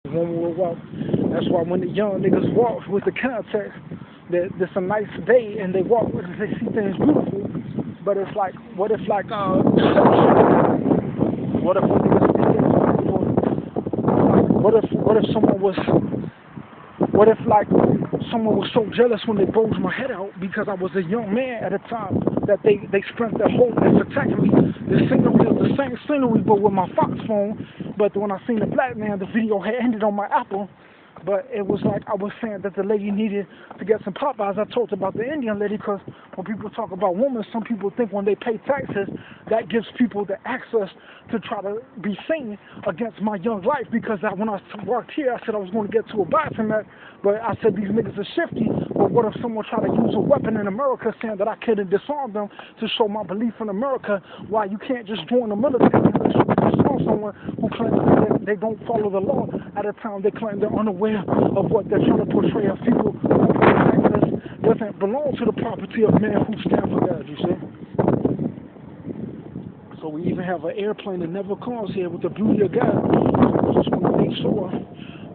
When we walk, that's why when the young niggas walk with the context that it's a nice day and they walk with it, they see things beautiful. But it's like, what if like what if when niggas like, what if someone was what if like someone was so jealous when they bulged my head out because I was a young man at a time that they spent their whole life protecting me. The scenery was the same scenery but with my Fox phone. But when I seen the black man, the video had ended on my Apple. But it was like I was saying that the lady needed to get some Popeyes. I talked about the Indian lady because when people talk about women, some people think when they pay taxes, that gives people the access to try to be seen against my young life. Because when I worked here, I said I was going to get to a boxing match, but I said these niggas are shifty. But what if someone tried to use a weapon in America saying that I couldn't disarm them to show my belief in America? Why you can't just join the military unless you disarm someone who claims that they don't follow the law at a time they claim they're unaware of what they're trying to portray as people who protect us doesn't belong to the property of man who stand for God, you see? So we even have an airplane that never comes here with the beauty of God. We just want to make sure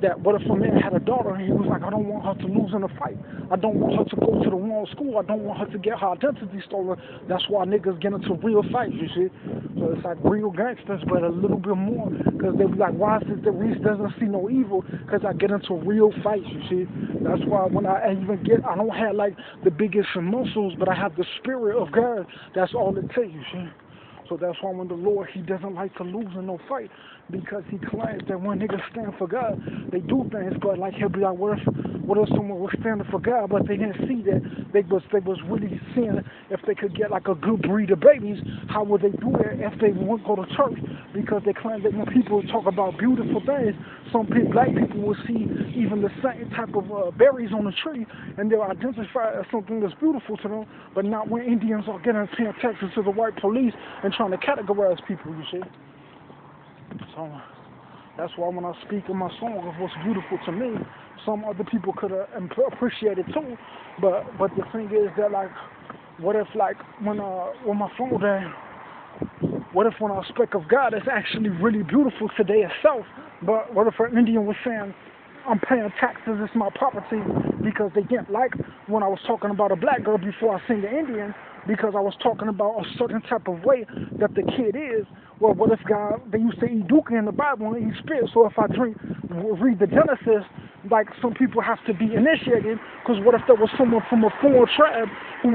that what if a man had a daughter and he was like, I don't want her to lose in a fight. I don't want her to go to the wrong school. I don't want her to get her identity stolen. That's why niggas get into real fights, you see? So it's like real gangsters, but a little bit more. Because they be like, why is it that Reese doesn't see no evil? Because I get into real fights, you see? That's why when I don't have like the biggest muscles, but I have the spirit of God. That's all it takes, you see? So that's why when the Lord, he doesn't like to lose in no fight, because he claims that when niggas stand for God, they do things. But like he'll be like, what if someone was standing for God, but they didn't see that they was really seeing if they could get like a good breed of babies? How would they do that if they won't go to church? Because they claim that when people talk about beautiful things, some black people will see even the same type of berries on the tree, and they'll identify it as something that's beautiful to them. But not when Indians are getting paying taxes to the white police and trying to categorize people, you see. So that's why when I speak in my song of what's beautiful to me, some other people could appreciate it too. But the thing is that like, what if like when my phone down, what if when I speak of God, it's actually really beautiful today itself? But what if an Indian was saying, I'm paying taxes, it's my property, because they didn't like when I was talking about a black girl before I seen the Indian, because I was talking about a certain type of way that the kid is. Well, what if God, they used to eat dookie in the Bible and eat spit, so if I read the Genesis, like some people have to be initiated, because what if there was someone from a foreign tribe who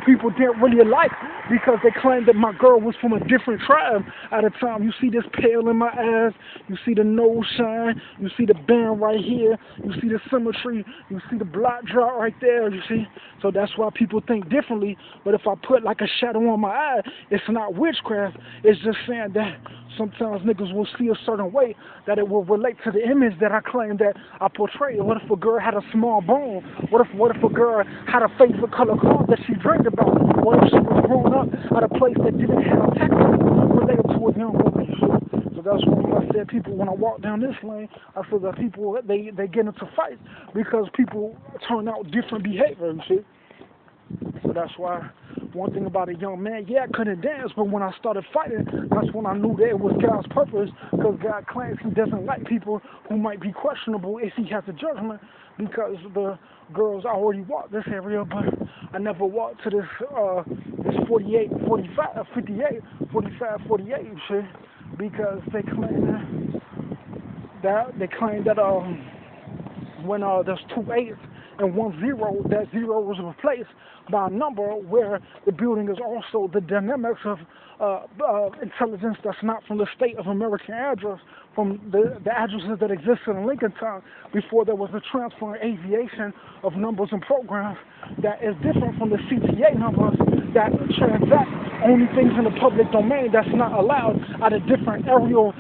people didn't really like, because they claimed that my girl was from a different tribe at a time. You see this pale in my eyes, you see the nose shine, you see the band right here, you see the symmetry, you see the blot drop right there, you see? So that's why people think differently. But if I put like a shadow on my eye, it's not witchcraft, it's just saying that sometimes niggas will see a certain way that it will relate to the image that I claim that I portray. What if a girl had a small bone? What if a girl had a favorite color car that she dreamed about? What if she was growing up at a place that didn't have Texas related to a young woman? So that's why when I said people, when I walk down this lane, I said that people, they get into fights because people turn out different behavior, you see? So that's why one thing about a young man, yeah, I couldn't dance, but when I started fighting, that's when I knew that it was God's purpose, because God claims he doesn't like people who might be questionable if he has a judgment, because the girls already walked this area, but I never walked to this 48, 45, 58, 45, 48, you see, because they claim that when there's 2 8s and 1 0, that 0 was replaced by a number where the building is also the dynamics of intelligence that's not from the state of American address, from the addresses that existed in Lincoln time before there was a transfer in aviation of numbers and programs that is different from the CTA numbers that transact only things in the public domain that's not allowed at a different aerial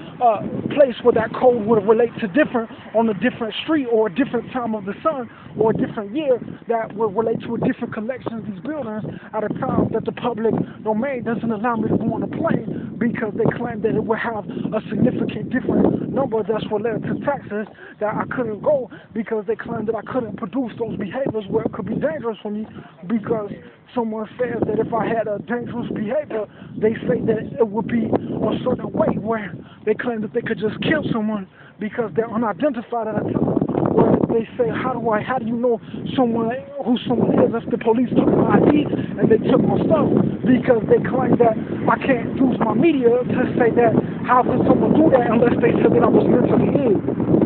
place where that code would relate to different on a different street or a different time of the sun or a different year that would relate to a different collection of these buildings at a time that the public domain doesn't allow me to go on a plane, because they claim that it would have a significant different number. That's what led to taxes that I couldn't go because they claimed that I couldn't produce those behaviors where it could be dangerous for me because someone says that if I had a dangerous behavior, they say that it would be a certain way where they claim that they could just kill someone because they're unidentified at a time. Where they say, how do you know who someone is? If the police took my ID and they took my stuff because they claim that I can't use my media to say that how could someone do that unless they said that I was mentally ill.